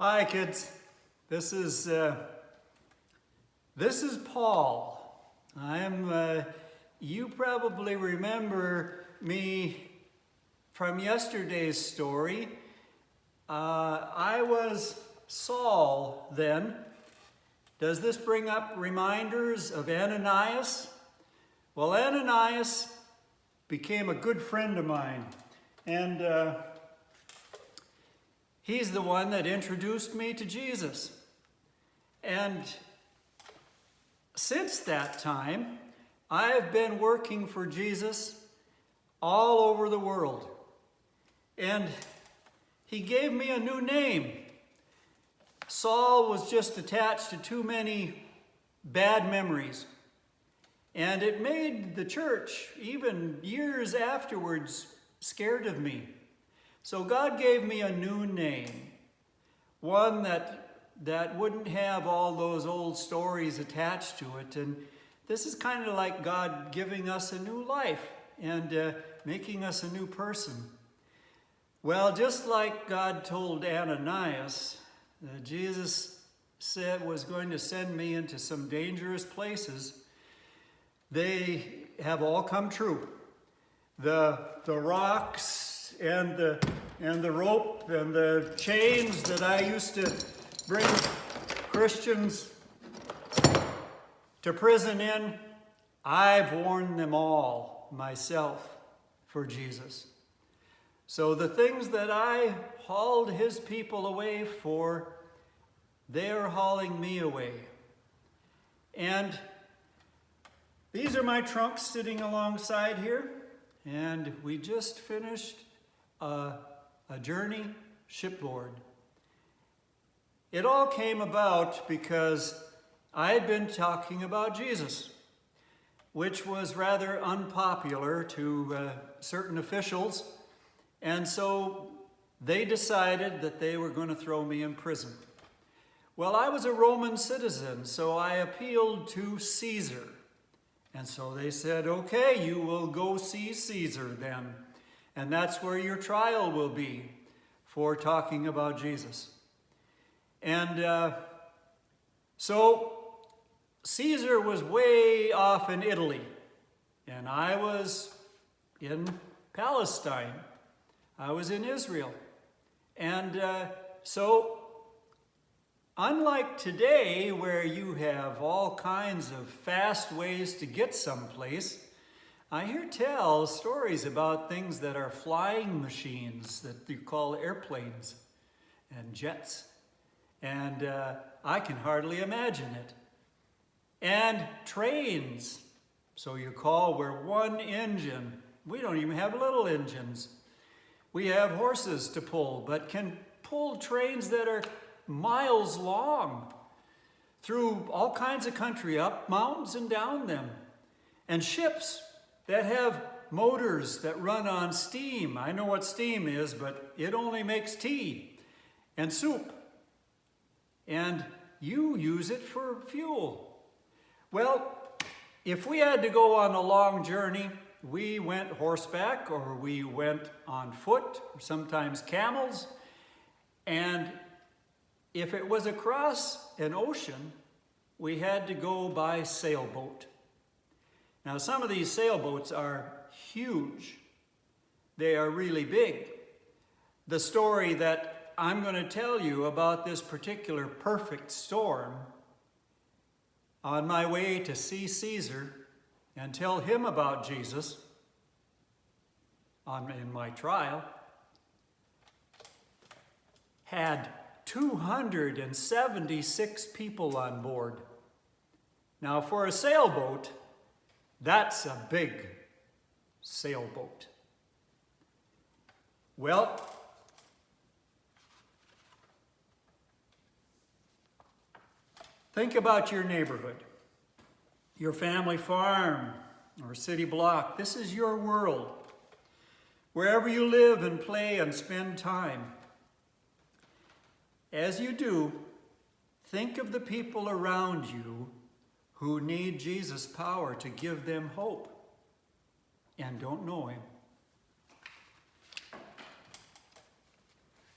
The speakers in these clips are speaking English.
Hi, kids. This is Paul. You probably remember me from yesterday's story. I was Saul then. Does this bring up reminders of Ananias? Well, Ananias became a good friend of mine, and he's the one that introduced me to Jesus. And since that time, I have been working for Jesus all over the world. And he gave me a new name. Saul was just attached to too many bad memories. And it made the church, even years afterwards, scared of me. So God gave me a new name, one that wouldn't have all those old stories attached to it. And this is kind of like God giving us a new life and making us a new person. Well, just like God told Ananias, Jesus said was going to send me into some dangerous places. They have all come true. The rocks and the rope and the chains that I used to bring Christians to prison in, I've worn them all myself for Jesus. So the things that I hauled his people away for, they're hauling me away. And these are my trunks sitting alongside here, and we just finished a journey shipboard. It all came about because I had been talking about Jesus, which was rather unpopular to certain officials, and so they decided that they were going to throw me in prison. Well, I was a Roman citizen, so I appealed to Caesar. And so they said, okay, you will go see Caesar then. And that's where your trial will be for talking about Jesus. And so Caesar was way off in Italy. And I was in Palestine. I was in Israel. And so unlike today, where you have all kinds of fast ways to get someplace, I hear tell stories about things that are flying machines that you call airplanes and jets. And I can hardly imagine it. And trains. So you call where one engine, we don't even have little engines. We have horses to pull, but can pull trains that are miles long through all kinds of country, up mountains and down them. And ships that have motors that run on steam. I know what steam is, but it only makes tea and soup. And you use it for fuel. Well, if we had to go on a long journey, we went horseback or we went on foot, or sometimes camels. And if it was across an ocean, we had to go by sailboat. Now, some of these sailboats are huge. They are really big. The story that I'm going to tell you about this particular perfect storm, on my way to see Caesar and tell him about Jesus in my trial, had 276 people on board. Now, for a sailboat, that's a big sailboat. Well, think about your neighborhood, your family farm, or city block. This is your world. Wherever you live and play and spend time. As you do, think of the people around you who need Jesus' power to give them hope and don't know him.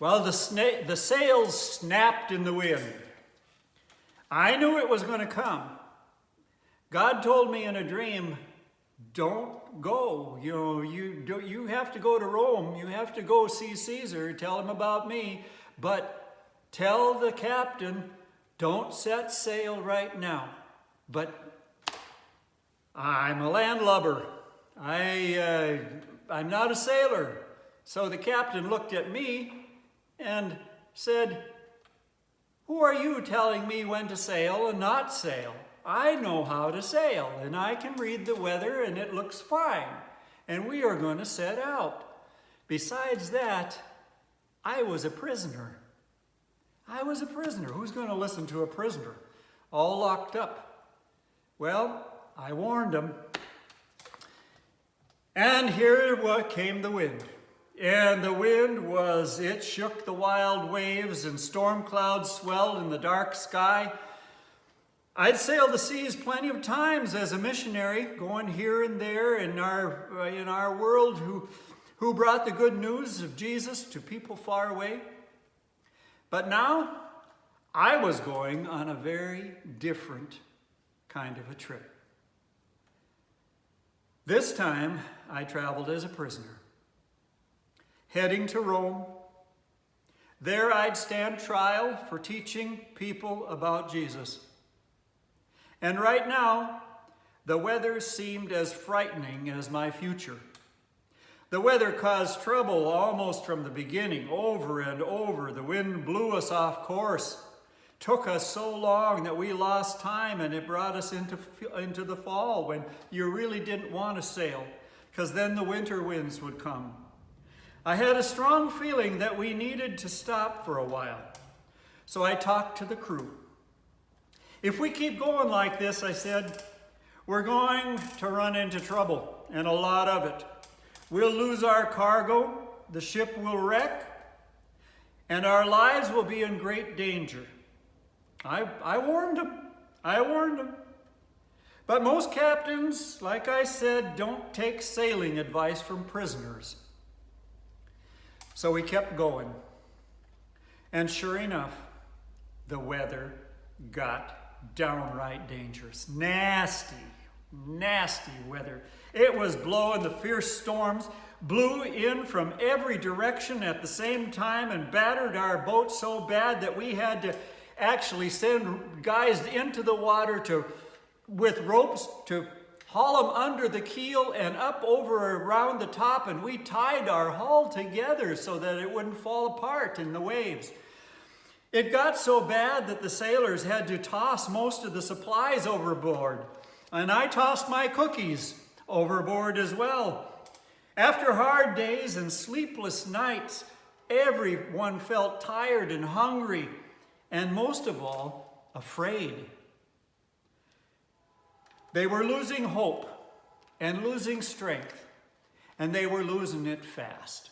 Well, the sails snapped in the wind. I knew it was going to come. God told me in a dream, don't go. You have to go to Rome. You have to go see Caesar, tell him about me. But tell the captain, don't set sail right now. But I'm a landlubber. I'm not a sailor. So the captain looked at me and said, who are you telling me when to sail and not sail? I know how to sail, and I can read the weather, and it looks fine, and we are going to set out. Besides that, I was a prisoner. I was a prisoner. Who's going to listen to a prisoner? All locked up. Well, I warned him. And here came the wind. And the wind it shook the wild waves, and storm clouds swelled in the dark sky. I'd sailed the seas plenty of times as a missionary, going here and there in our world who brought the good news of Jesus to people far away. But now, I was going on a very different kind of a trip. This time, I traveled as a prisoner, heading to Rome. There I'd stand trial for teaching people about Jesus. And right now, the weather seemed as frightening as my future. The weather caused trouble almost from the beginning, over and over. The wind blew us off course, took us so long that we lost time, and it brought us into the fall when you really didn't want to sail, because then the winter winds would come. I had a strong feeling that we needed to stop for a while, so I talked to the crew. If we keep going like this, I said, we're going to run into trouble, and a lot of it. We'll lose our cargo, the ship will wreck, and our lives will be in great danger. I warned them. But most captains, like I said, don't take sailing advice from prisoners. So we kept going. And sure enough, the weather got downright dangerous. Nasty weather. It was blowing. The fierce storms blew in from every direction at the same time and battered our boat so bad that we had to actually send guys into the water with ropes to haul them under the keel and up over around the top, and we tied our hull together so that it wouldn't fall apart in the waves. It got so bad that the sailors had to toss most of the supplies overboard, and I tossed my cookies overboard as well. After hard days and sleepless nights, everyone felt tired and hungry, and most of all, afraid. They were losing hope and losing strength, and they were losing it fast.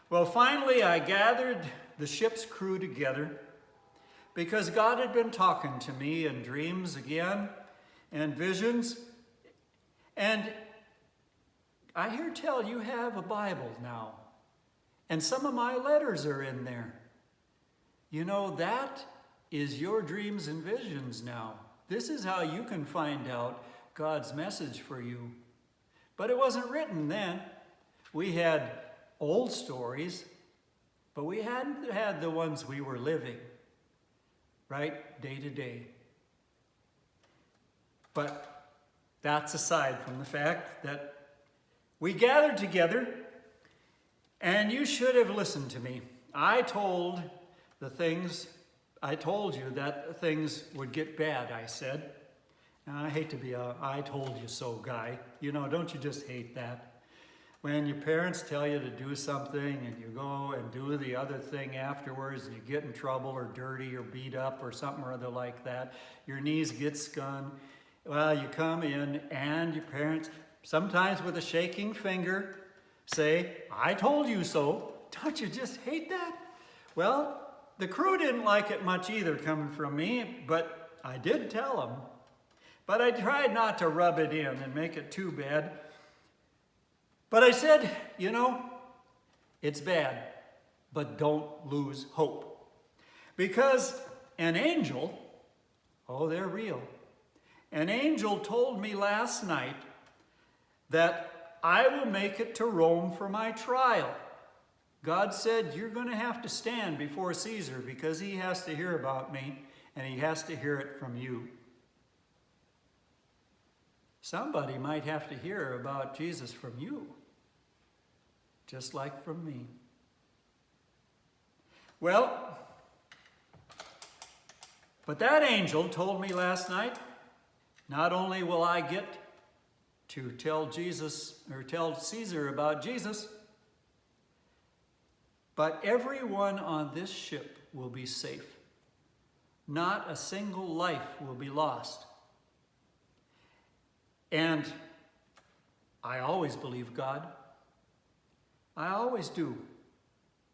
Well, finally, I gathered the ship's crew together because God had been talking to me in dreams again and visions. And I hear tell you have a Bible now, and some of my letters are in there. You know, that is your dreams and visions now. This is how you can find out God's message for you. But it wasn't written then. We had old stories, but we hadn't had the ones we were living, right, day to day. But that's aside from the fact that we gathered together, and you should have listened to me. I told you that things would get bad, I said. And I hate to be a I told you so guy. You know, don't you just hate that? When your parents tell you to do something and you go and do the other thing afterwards and you get in trouble or dirty or beat up or something or other like that, your knees get scun. Well, you come in and your parents, sometimes with a shaking finger, say, I told you so. Don't you just hate that? Well, the crew didn't like it much either coming from me, but I did tell them. But I tried not to rub it in and make it too bad. But I said, you know, it's bad. but don't lose hope. Because an angel, oh, they're real. An angel told me last night that I will make it to Rome for my trial. God said, you're going to have to stand before Caesar because he has to hear about me and he has to hear it from you. Somebody might have to hear about Jesus from you, just like from me. Well, but that angel told me last night, not only will I get to tell Caesar about Jesus, but everyone on this ship will be safe. Not a single life will be lost. And I always believe God. I always do.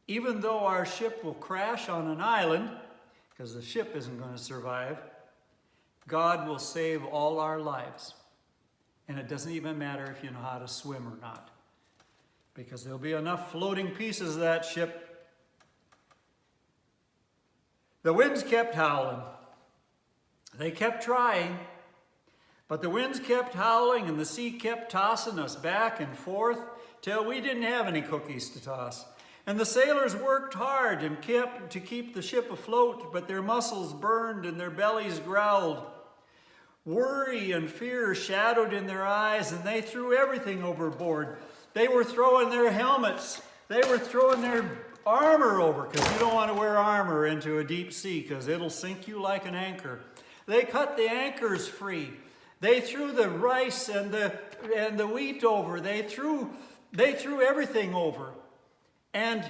Even though our ship will crash on an island, because the ship isn't going to survive, God will save all our lives. And it doesn't even matter if you know how to swim or not, because there'll be enough floating pieces of that ship. The winds kept howling. They kept trying, but the winds kept howling and the sea kept tossing us back and forth till we didn't have any cookies to toss. And the sailors worked hard and kept to keep the ship afloat, but their muscles burned and their bellies growled. Worry and fear shadowed in their eyes, and they threw everything overboard. They were throwing their helmets. They were throwing their armor over, because you don't want to wear armor into a deep sea, because it'll sink you like an anchor. They cut the anchors free. They threw the rice and the wheat over. They threw everything over. And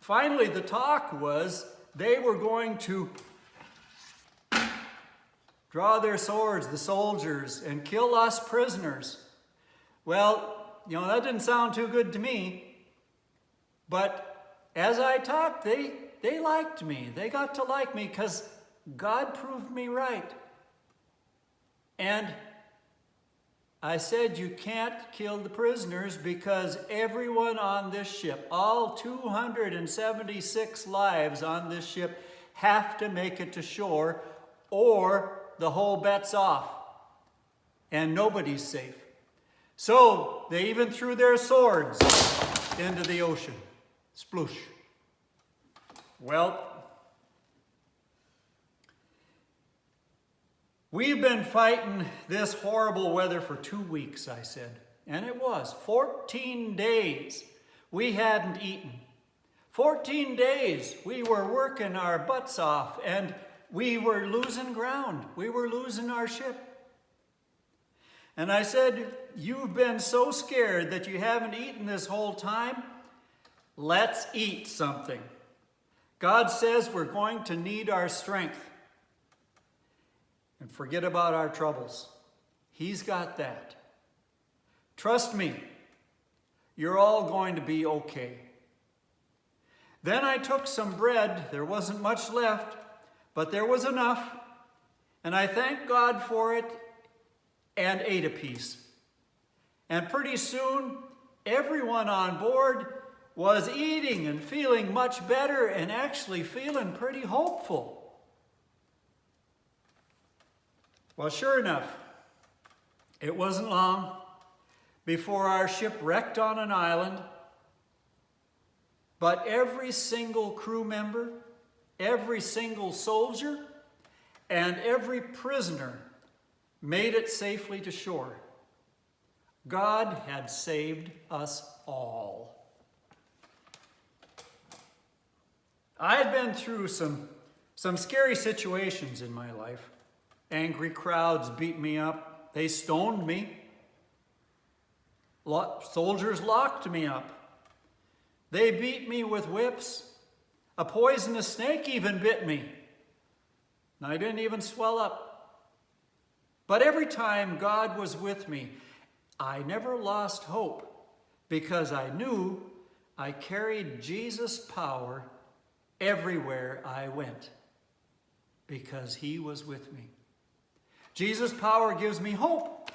finally, the talk was they were going to draw their swords, the soldiers, and kill us prisoners. Well, that didn't sound too good to me. But as I talked, they liked me. They got to like me because God proved me right. And I said, you can't kill the prisoners because everyone on this ship, all 276 lives on this ship, have to make it to shore or the whole bet's off and nobody's safe. So they even threw their swords into the ocean. Sploosh. Well, we've been fighting this horrible weather for 2 weeks, I said. And it was 14 days we hadn't eaten. 14 days we were working our butts off and we were losing ground. We were losing our ship. And I said, you've been so scared that you haven't eaten this whole time. Let's eat something. God says we're going to need our strength. And forget about our troubles. He's got that. Trust me, you're all going to be okay. Then I took some bread. There wasn't much left, but there was enough. And I thanked God for it and ate a piece. And pretty soon, everyone on board was eating and feeling much better and actually feeling pretty hopeful. Well, sure enough, it wasn't long before our ship wrecked on an island, but every single crew member, every single soldier, and every prisoner made it safely to shore. God had saved us all. I had been through some scary situations in my life. Angry crowds beat me up. They stoned me. Soldiers locked me up. They beat me with whips. A poisonous snake even bit me. And I didn't even swell up. But every time God was with me, I never lost hope because I knew I carried Jesus' power everywhere I went because he was with me. Jesus' power gives me hope.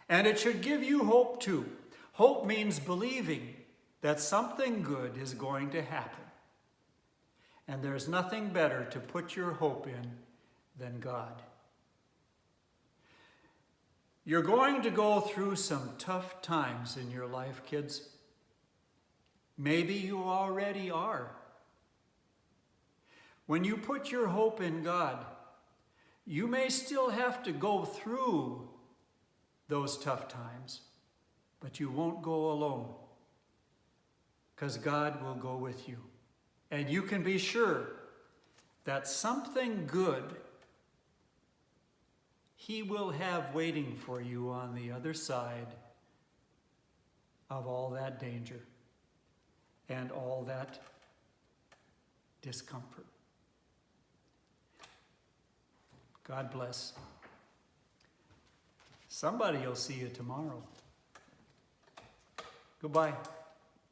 And it should give you hope too. Hope means believing. that something good is going to happen. And there's nothing better to put your hope in than God. You're going to go through some tough times in your life, kids. Maybe you already are. When you put your hope in God, you may still have to go through those tough times, but you won't go alone, because God will go with you. And you can be sure that something good He will have waiting for you on the other side of all that danger and all that discomfort. God bless. Somebody will see you tomorrow. Goodbye.